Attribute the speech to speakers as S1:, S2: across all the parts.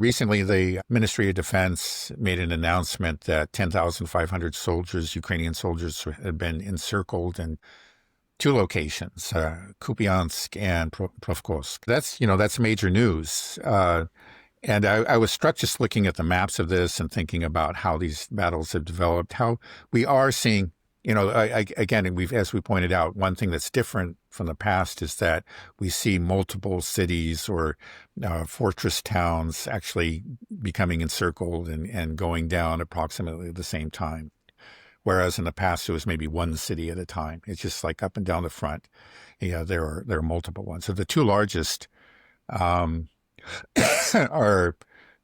S1: Recently, the Ministry of Defense made an announcement that 10,500 soldiers, Ukrainian soldiers, had been encircled in two locations, Kupiansk and Pokrovsk. That's major news. And I was struck just looking at the maps of this and thinking about how these battles have developed, how we are seeing, again, as we pointed out, one thing that's different from the past is that we see multiple cities or fortress towns actually becoming encircled and going down approximately at the same time. Whereas in the past, it was maybe one city at a time. It's just like up and down the front. Yeah, there are multiple ones. So the two largest are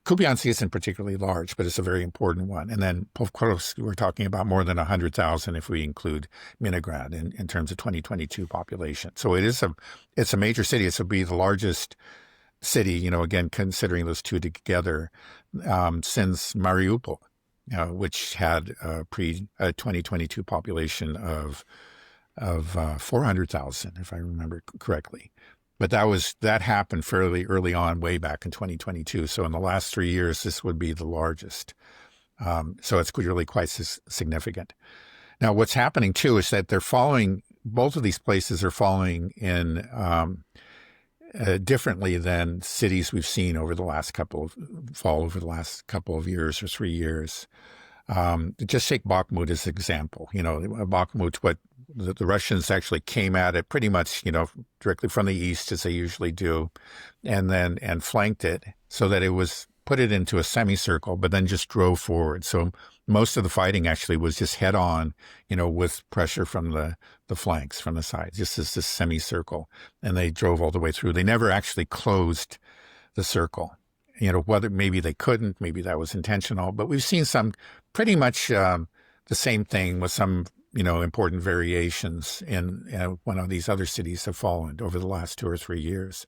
S1: Kupyansk isn't particularly large, but it's a very important one. And then Pokrovsk, we're talking about more than 100,000 if we include Minigrad in terms of 2022 population. So it's a major city. It will be the largest city, again, considering those two together, since Mariupol, which had a pre-2022 population of 400,000, if I remember correctly. But that happened fairly early on, way back in 2022. So in the last 3 years, this would be the largest. So it's really quite significant. Now, what's happening too is that both of these places are falling in differently than cities we've seen over the last couple of years or 3 years. Just take Bakhmut as an example. Bakhmut, what the Russians actually came at it pretty much, directly from the east, as they usually do, and flanked it so that put it into a semicircle, but then just drove forward. So most of the fighting actually was just head on, with pressure from the flanks, from the sides, just as this semicircle. And they drove all the way through. They never actually closed the circle. Whether maybe they couldn't, maybe that was intentional, but we've seen some pretty much the same thing with some, important variations in one of these other cities have fallen over the last 2 or 3 years.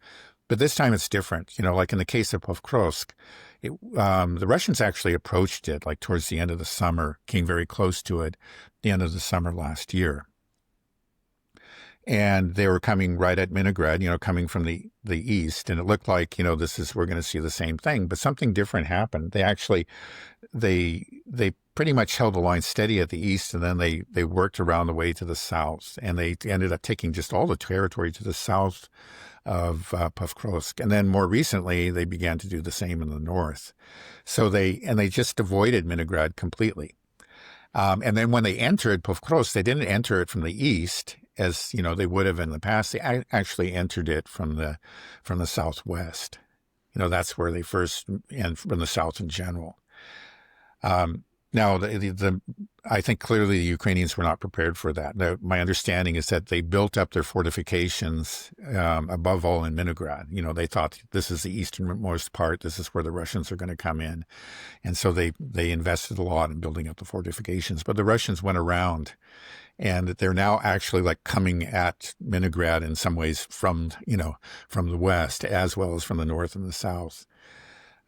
S1: But this time it's different. Like in the case of Pokrovsk, the Russians actually approached it like towards the end of the summer, came very close to it, the end of the summer last year. And they were coming right at Minigrad, coming from the east. And it looked like, we're going to see the same thing. But something different happened. They pretty much held the line steady at the east, and then they worked around the way to the south. And they ended up taking just all the territory to the south of Pokrovsk. And then more recently, they began to do the same in the north. So they just avoided Minigrad completely. And then when they entered Pokrovsk, they didn't enter it from the east, as they would have in the past. They actually entered it from the southwest. That's where they first, and from the south in general. Now, I think clearly the Ukrainians were not prepared for that. My understanding is that they built up their fortifications, above all in Minigrad. They thought this is the easternmost part. This is where the Russians are going to come in. And so they invested a lot in building up the fortifications. But the Russians went around, and they're now actually like coming at Minigrad in some ways from the west, as well as from the north and the south.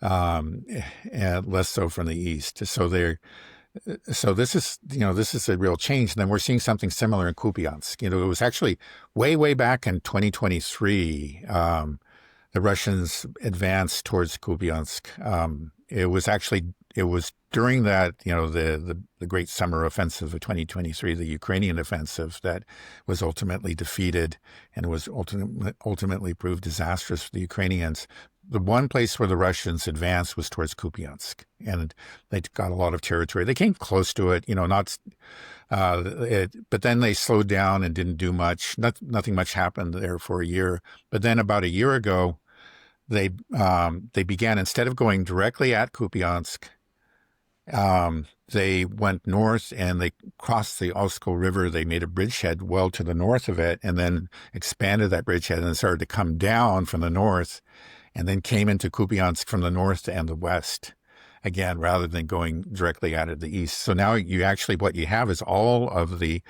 S1: And less so from the east. So this is a real change. And then we're seeing something similar in Kupyansk. It was actually way back in 2023, the Russians advanced towards Kupyansk. It was during that, the great summer offensive of 2023, the Ukrainian offensive, that was ultimately defeated and was ultimately proved disastrous for the Ukrainians. The one place where the Russians advanced was towards Kupyansk, and they got a lot of territory. They came close to it, but then they slowed down and didn't do much. Nothing much happened there for a year. But then about a year ago, they began, instead of going directly at Kupyansk, they went north and they crossed the Oskol River. They made a bridgehead well to the north of it, and then expanded that bridgehead and started to come down from the north, and then came into Kupyansk from the north and the west, again, rather than going directly out of the east. So now what you have is all of the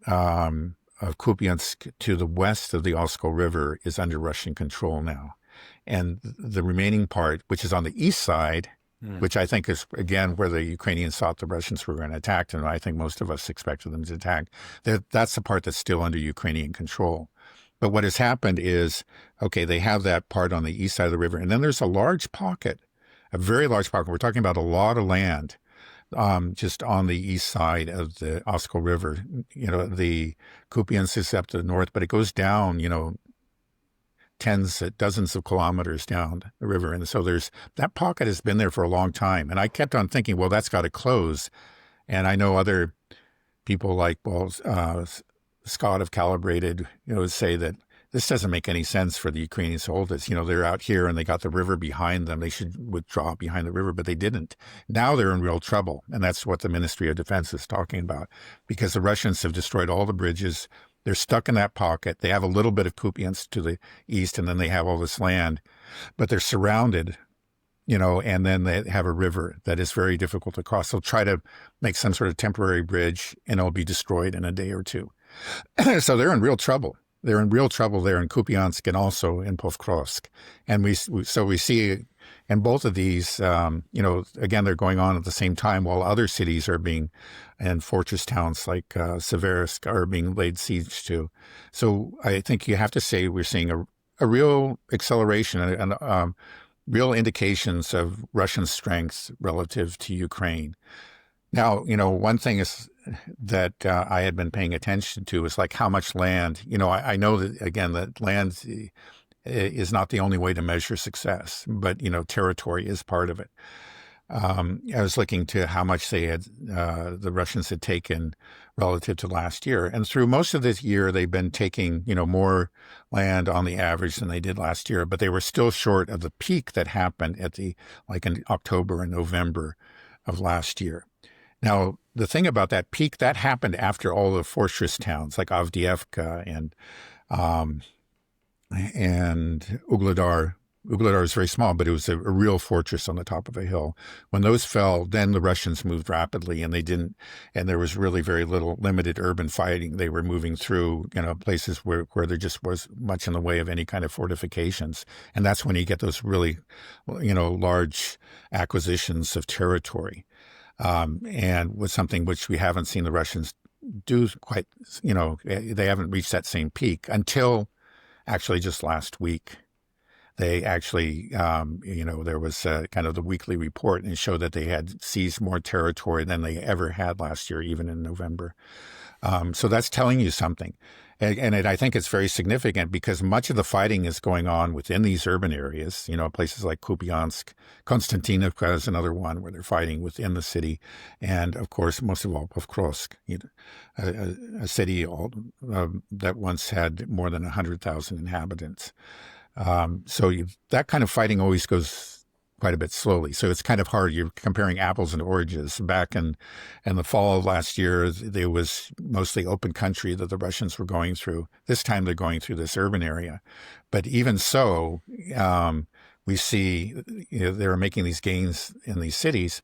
S1: of Kupyansk to the west of the Oskol River is under Russian control now. And the remaining part, which is on the east side, which I think is, again, where the Ukrainians thought the Russians were going to attack, and I think most of us expected them to attack, that's the part that's still under Ukrainian control. But what has happened is, okay, they have that part on the east side of the river, and then there's a large pocket a very large pocket. We're talking about a lot of land, just on the east side of the Oskol River. The Kupyansk is up to the north, but it goes down, dozens of kilometers down the river. And so that pocket has been there for a long time. And I kept on thinking, well, that's got to close. And I know other people like, Scott have calibrated, say that this doesn't make any sense for the Ukrainians to hold this. They're out here and they got the river behind them. They should withdraw behind the river, but they didn't. Now they're in real trouble. And that's what the Ministry of Defense is talking about, because the Russians have destroyed all the bridges. They're stuck in that pocket. They have a little bit of Kupyansk to the east, and then they have all this land, but they're surrounded, and then they have a river that is very difficult to cross. They'll try to make some sort of temporary bridge, and it'll be destroyed in a day or two. So they're in real trouble. They're in real trouble there in Kupiansk and also in Pokrovsk. And we see in both of these, again, they're going on at the same time while other cities and fortress towns like Seversk are being laid siege to. So I think you have to say we're seeing a real acceleration and real indications of Russian strength relative to Ukraine. Now, one thing is that I had been paying attention to is like how much land, I know that, again, that land is not the only way to measure success, but, territory is part of it. I was looking to how much the Russians had taken relative to last year. And through most of this year, they've been taking, more land on the average than they did last year, but they were still short of the peak that happened in October and November of last year. Now, the thing about that peak, that happened after all the fortress towns like Avdiivka and Ugledar. Ugledar is very small, but it was a real fortress on the top of a hill. When those fell, then the Russians moved rapidly, and there was really very limited urban fighting. They were moving through, places where there just was much in the way of any kind of fortifications. And that's when you get those really, large acquisitions of territory. And was something which we haven't seen the Russians do quite, they haven't reached that same peak until actually just last week. They actually, there was kind of the weekly report, and it showed that they had seized more territory than they ever had last year, even in November. So that's telling you something. And I think it's very significant because much of the fighting is going on within these urban areas, places like Kupyansk. Konstantinovka is another one where they're fighting within the city. And, of course, most of all, Pokrovsk, a city that once had more than 100,000 inhabitants. So that kind of fighting always goes quite a bit slowly. So it's kind of hard. You're comparing apples and oranges. Back in the fall of last year, there was mostly open country that the Russians were going through. This time they're going through this urban area. But even so, we see they're making these gains in these cities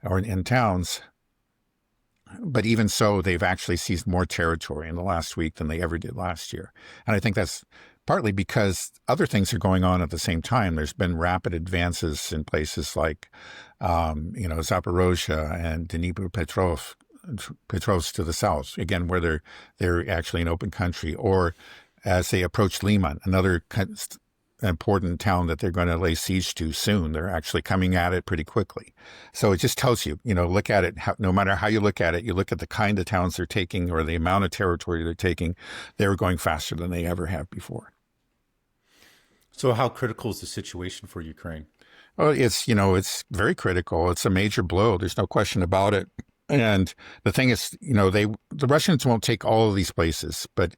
S1: or in towns. But even so, they've actually seized more territory in the last week than they ever did last year. And I think that's partly because other things are going on at the same time. There's been rapid advances in places like, Zaporozhye and Dnipropetrovsk to the south, again, where they're actually an open country. Or as they approach Liman, another important town that they're going to lay siege to soon, they're actually coming at it pretty quickly. So it just tells you, look at it, no matter how you look at it, you look at the kind of towns they're taking or the amount of territory they're taking, they're going faster than they ever have before.
S2: So how critical is the situation for Ukraine?
S1: Well, it's very critical. It's a major blow. There's no question about it. And the thing is, the Russians won't take all of these places, but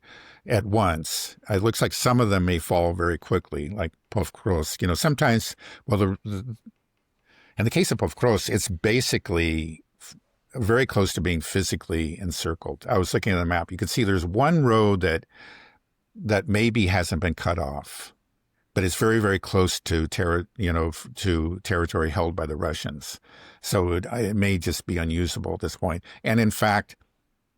S1: at once. It looks like some of them may fall very quickly, like Pokrovsk. Sometimes, in the case of Pokrovsk, it's basically very close to being physically encircled. I was looking at the map. You can see there's one road that maybe hasn't been cut off, but it's very, very close to territory held by the Russians. So it may just be unusable at this point. And in fact,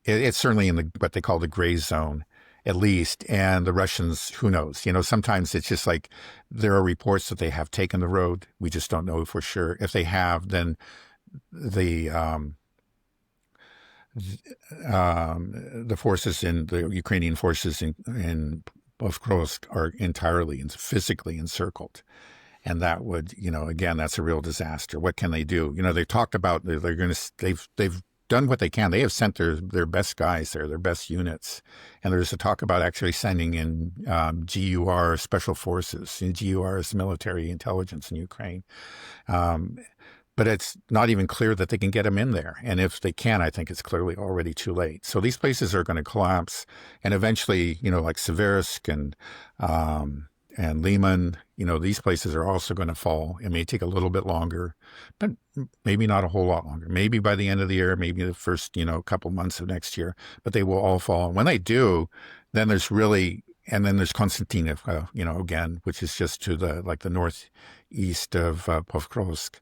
S1: it's certainly in what they call the gray zone, at least. And the Russians, who knows? Sometimes it's just like there are reports that they have taken the road. We just don't know for sure. If they have, then the forces the Ukrainian forces in Pokrovsk are entirely and physically encircled. and that would, again, that's a real disaster. What can they do? They talked about they're going to they've done what they can. They have sent their best guys there, their best units, and there's a talk about actually sending in GUR special forces. And GUR is military intelligence in Ukraine. But it's not even clear that they can get them in there. And if they can, I think it's clearly already too late. So these places are going to collapse. And eventually, like Seversk and Liman, these places are also going to fall. It may take a little bit longer, but maybe not a whole lot longer. Maybe by the end of the year, maybe the first, couple months of next year, but they will all fall. And when they do, then there's Konstantinivka, again, which is just to the northeast of Pokrovsk.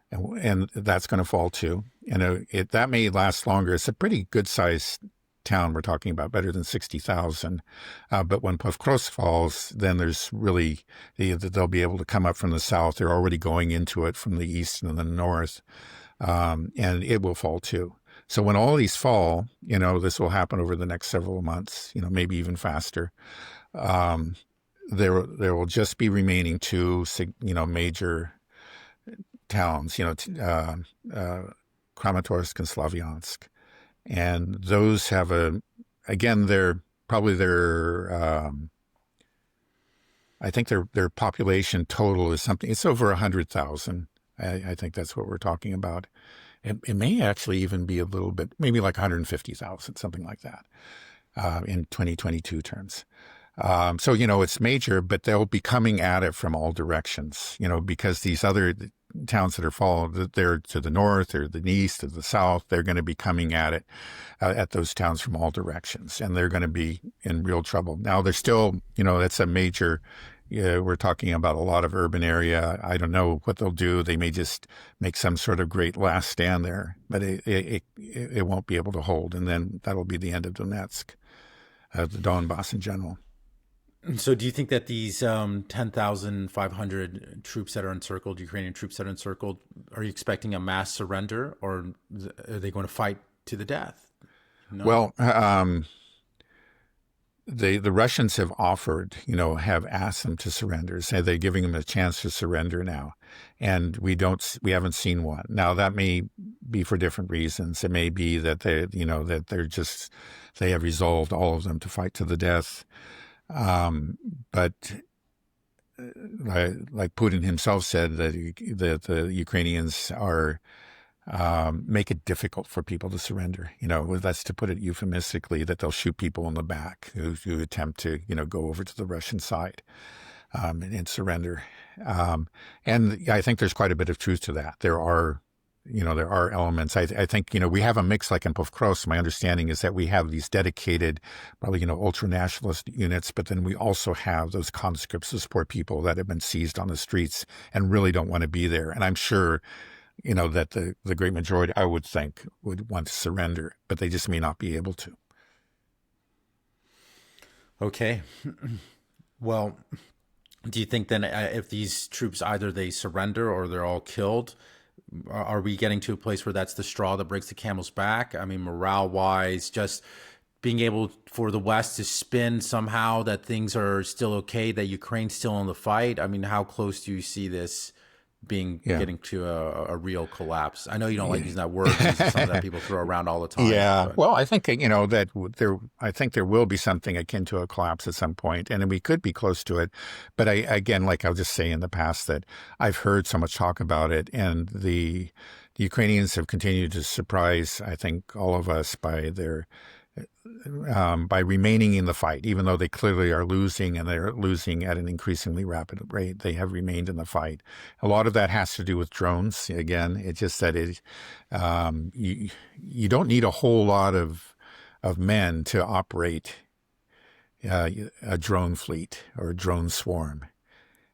S1: And that's going to fall too. And that may last longer. It's a pretty good sized town we're talking about, better than 60,000. But when Pokrovsk falls, then there's really, they'll be able to come up from the south. They're already going into it from the east and the north. And it will fall too. So when all these fall, this will happen over the next several months, maybe even faster. There will just be remaining two, major towns, Kramatorsk and Slavyansk. And those have they're probably I think their population total is something, it's over 100,000. I think that's what we're talking about. It may actually even be a little bit, maybe like 150,000, something like that, in 2022 terms. So, it's major, but they'll be coming at it from all directions, because these other towns that are followed, they're to the north or the east or the south, they're going to be coming at it, at those towns from all directions, and they're going to be in real trouble. Now, they're still, that's a major, we're talking about a lot of urban area. I don't know what they'll do. They may just make some sort of great last stand there, but it won't be able to hold. And then that'll be the end of Donetsk, the Donbas in general.
S2: So do you think that these 10,500 troops that are encircled, Ukrainian troops that are encircled, are you expecting a mass surrender, or are they going to fight to the death? No?
S1: Well, the Russians have offered, have asked them to surrender. Say they're giving them a chance to surrender now, and we haven't seen one. Now that may be for different reasons. It may be that they have resolved, all of them, to fight to the death. But like Putin himself said, that the Ukrainians are make it difficult for people to surrender. That's to put it euphemistically, that they'll shoot people in the back who attempt to go over to the Russian side and surrender. And I think there's quite a bit of truth to that. There are elements. I think, we have a mix like in Pokrovsk. My understanding is that we have these dedicated, probably, ultra-nationalist units, but then we also have those conscripts, those poor people that have been seized on the streets and really don't want to be there. And I'm sure, that the great majority, I would think, would want to surrender, but they just may not be able to.
S2: Okay. Well, do you think then if these troops, either they surrender or they're all killed, are we getting to a place where that's the straw that breaks the camel's back? I mean, morale-wise, just being able for the West to spin somehow that things are still okay, that Ukraine's still in the fight. I mean, how close do you see this getting to a real collapse? I know you don't like using that word. It's something that people throw around all the time.
S1: Yeah. Well, I think, I think there will be something akin to a collapse at some point, and we could be close to it. But I'll just say in the past that I've heard so much talk about it, and the Ukrainians have continued to surprise, I think, all of us by remaining in the fight, even though they clearly are losing, and they're losing at an increasingly rapid rate. They have remained in the fight. A lot of that has to do with drones. Again, it's just that you don't need a whole lot of men to operate a drone fleet or a drone swarm.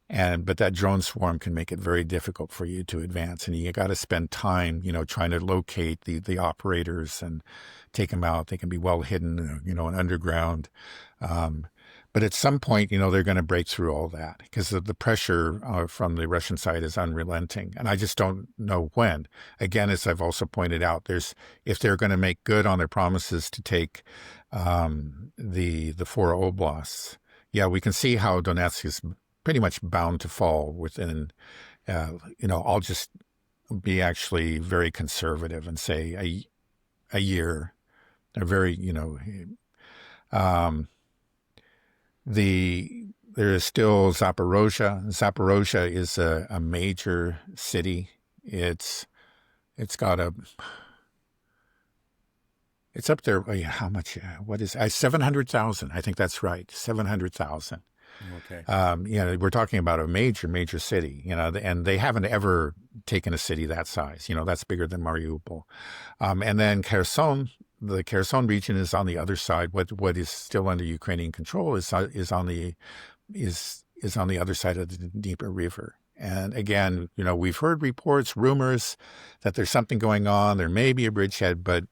S1: But that drone swarm can make it very difficult for you to advance, and you got to spend time, trying to locate the operators and take them out. They can be well hidden, and underground. But at some point, they're going to break through all that, because the pressure from the Russian side is unrelenting, and I just don't know when. Again, as I've also pointed out, if they're going to make good on their promises to take the four oblasts. Yeah, we can see how Donetsk is pretty much bound to fall within, I'll just be actually very conservative and say a year, a very, there is still Zaporozhye. Zaporozhye is a major city. It's up there. How much? What is 700,000? I think that's right. 700,000.
S2: Okay.
S1: We're talking about a major city, and they haven't ever taken a city that size. That's bigger than Mariupol. And then Kherson, the Kherson region is on the other side. What is still under Ukrainian control is on the other side of the Dnieper River. And again, we've heard reports, rumors that there's something going on. There may be a bridgehead, but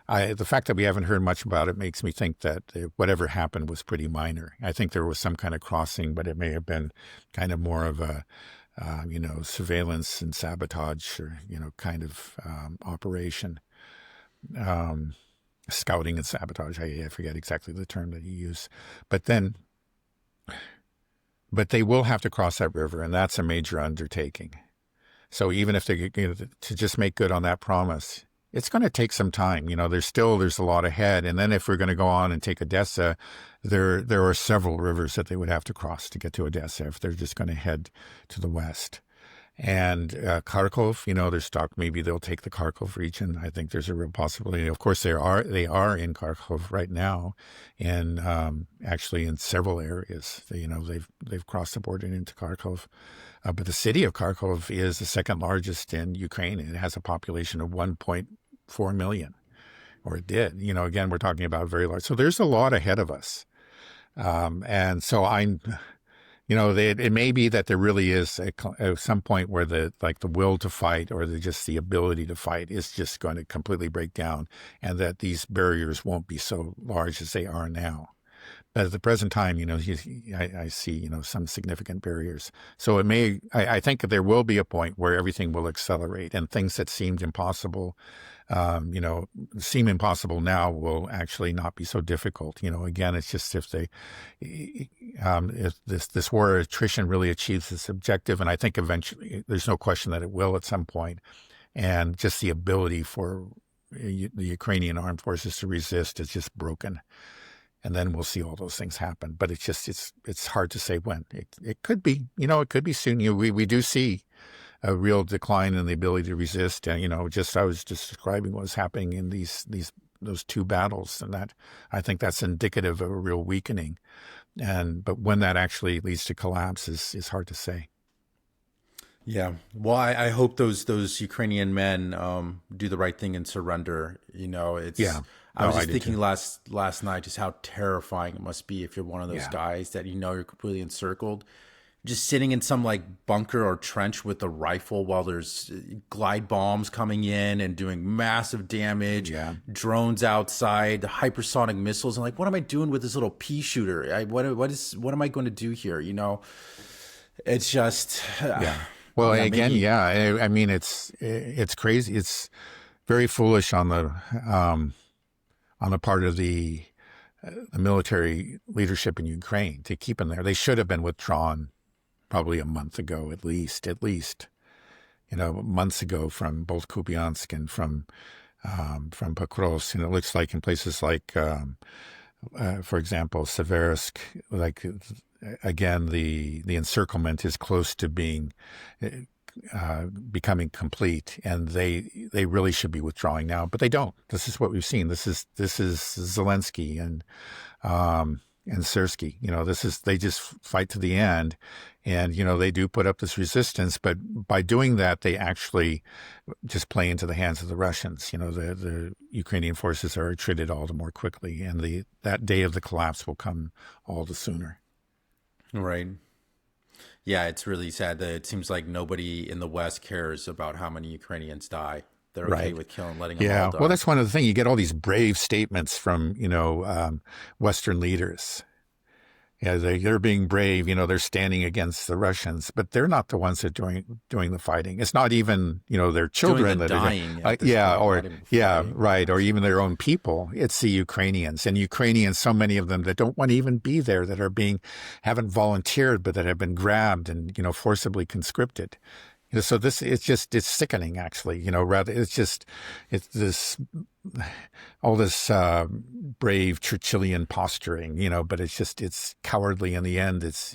S1: the fact that we haven't heard much about it makes me think that whatever happened was pretty minor. I think there was some kind of crossing, but it may have been kind of more of a, surveillance and sabotage or, kind of operation. Scouting and sabotage. I forget exactly the term that you use. But they will have to cross that river, and that's a major undertaking. So even if they to just make good on that promise, it's going to take some time. There's a lot ahead. And then if we're going to go on and take Odessa, there are several rivers that they would have to cross to get to Odessa if they're just going to head to the west. And Kharkov, there's talk maybe they'll take the Kharkov region. I think there's a real possibility. Of course, they are in Kharkov right now, and actually in several areas. They've crossed the border into Kharkov. But the city of Kharkov is the second largest in Ukraine, and it has a population of 1.4 million, or it did. Again, we're talking about very large. So there's a lot ahead of us. And so it may be that there really is at some point where the will to fight or just the ability to fight is just going to completely break down, and that these barriers won't be so large as they are now. But at the present time, I see, some significant barriers. So I think there will be a point where everything will accelerate, and things that seemed impossible, seem impossible now will actually not be so difficult. Again, it's just if this war attrition really achieves its objective, and I think eventually there's no question that it will at some point, and just the ability for the Ukrainian armed forces to resist is just broken. And then we'll see all those things happen. But it's hard to say when. It could be, it could be soon. We do see a real decline in the ability to resist. And, I was just describing what was happening in those two battles. And that, I think that's indicative of a real weakening. But when that actually leads to collapse is hard to say.
S2: Yeah. Well, I hope those Ukrainian men do the right thing and surrender.
S1: Yeah.
S2: I was just thinking last night just how terrifying it must be if you're one of those guys that you're completely encircled, just sitting in some bunker or trench with a rifle while there's glide bombs coming in and doing massive damage, drones outside, the hypersonic missiles, and what am I doing with this little pea shooter? What am I going to do here? It's just
S1: Well, again, I mean, it's crazy. It's very foolish on the part of the military leadership in Ukraine to keep them there. They should have been withdrawn probably a month ago, at least, months ago from both Kupyansk and from Pokrovsk. And it looks like in places like, for example, Seversk, again, the encirclement is close to being becoming complete, and they really should be withdrawing now, but they don't. This is what we've seen. This is Zelensky and Sersky. They just fight to the end, and they do put up this resistance, but by doing that, they actually just play into the hands of the Russians. The Ukrainian forces are retreated all the more quickly, and that day of the collapse will come all the sooner.
S2: Right. Yeah, it's really sad that it seems like nobody in the West cares about how many Ukrainians die. They're okay with letting them all die.
S1: Well, that's one of the things. You get all these brave statements from, Western leaders. Yeah, they're being brave. They're standing against the Russians, but they're not the ones that are doing the fighting. It's not even their children that
S2: dying
S1: are
S2: at this
S1: yeah,
S2: point,
S1: or
S2: not even
S1: yeah,
S2: fighting.
S1: right, or even their own people. It's the Ukrainians, and Ukrainians, so many of them that don't want to even be there, that haven't volunteered, but that have been grabbed and forcibly conscripted. So it's sickening, actually. Rather it's all this brave Churchillian posturing, but it's cowardly in the end. It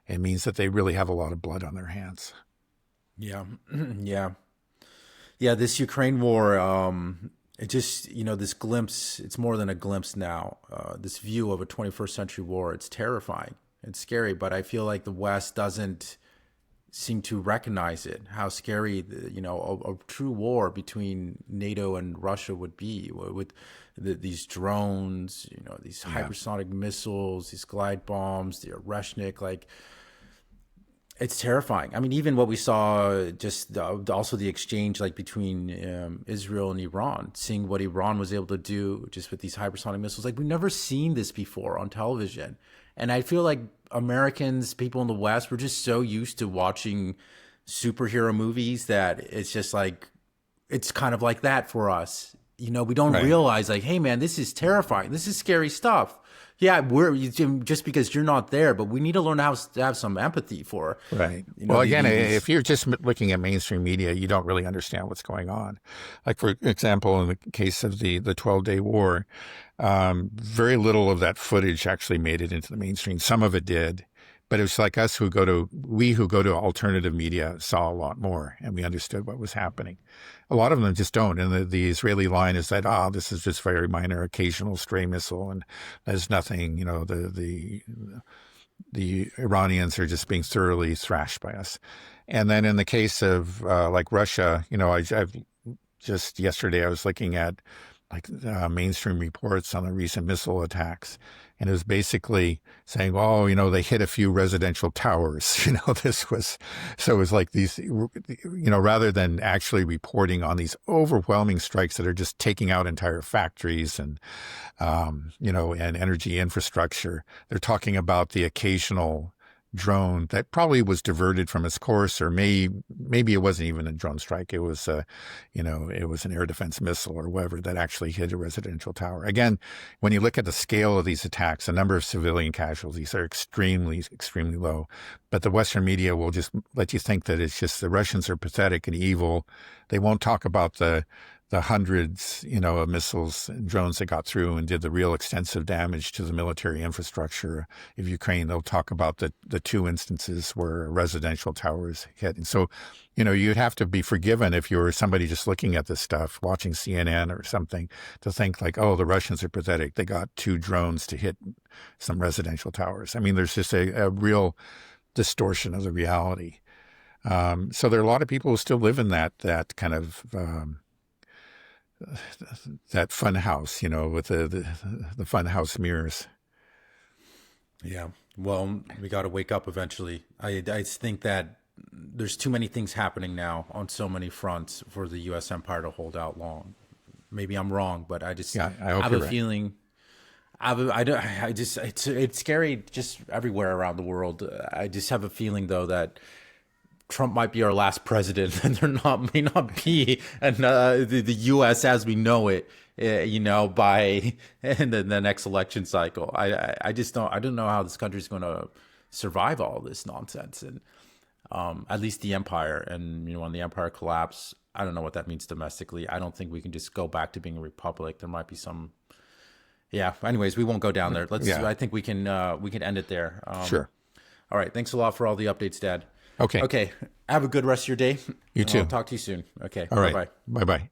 S1: means that they really have a lot of blood on their hands.
S2: Yeah, yeah. This Ukraine war, it just this glimpse. It's more than a glimpse now. This view of a 21st century war. It's terrifying. It's scary, but I feel like the West doesn't seem to recognize it, how scary a true war between NATO and Russia would be, with these drones, these hypersonic missiles, these glide bombs, the Oreshnik. Like, it's terrifying. I mean, even what we saw, just also the exchange like between Israel and Iran, seeing what Iran was able to do just with these hypersonic missiles. Like, we've never seen this before on television. And I feel like Americans, people in the West, we're just so used to watching superhero movies that it's just like, it's kind of like that for us. We don't realize, like, hey man, this is terrifying. This is scary stuff. Yeah, just because you're not there, but we need to learn how to have some empathy for.
S1: Right. Well, again, if you're just looking at mainstream media, you don't really understand what's going on. Like, for example, in the case of the 12-day war, very little of that footage actually made it into the mainstream. Some of it did, but it was like we who go to alternative media saw a lot more, and we understood what was happening. A lot of them just don't. And the Israeli line is that, this is just very minor, occasional stray missile, and there's nothing. The Iranians are just being thoroughly thrashed by us. And then in the case of like Russia, I've just yesterday I was looking at mainstream reports on the recent missile attacks. And it was basically saying, they hit a few residential towers. So it was like these, rather than actually reporting on these overwhelming strikes that are just taking out entire factories and, and energy infrastructure, they're talking about the occasional drone that probably was diverted from its course, or maybe it wasn't even a drone strike. It was it was an air defense missile or whatever that actually hit a residential tower. Again, when you look at the scale of these attacks, the number of civilian casualties are extremely, extremely low. But the Western media will just let you think that it's just the Russians are pathetic and evil. They won't talk about the hundreds, of missiles and drones that got through and did the real extensive damage to the military infrastructure of Ukraine. They'll talk about the two instances where residential towers hit. And so, you'd have to be forgiven if you were somebody just looking at this stuff, watching CNN or something, to think like, the Russians are pathetic. They got two drones to hit some residential towers. I mean, there's just a real distortion of the reality. So there are a lot of people who still live in that kind of that fun house, with the fun house mirrors.
S2: Yeah. Well, we got to wake up eventually. I think that there's too many things happening now on so many fronts for the U.S. empire to hold out long. Maybe I'm wrong, but I have a feeling. It's scary just everywhere around the world. I just have a feeling though that Trump might be our last president, and may not be, and the U.S. as we know it, by the next election cycle. I don't know how this country is going to survive all this nonsense, and at least the empire, and when the empire collapse, I don't know what that means domestically. I don't think we can just go back to being a republic. There might be some. Yeah. Anyways, we won't go down there. I think we can end it there.
S1: Sure.
S2: All right. Thanks a lot for all the updates, Dad.
S1: Okay.
S2: Okay. Have a good rest of your day.
S1: You too.
S2: I'll talk to you soon. Okay.
S1: All right.
S2: Bye-bye.
S1: Bye-bye.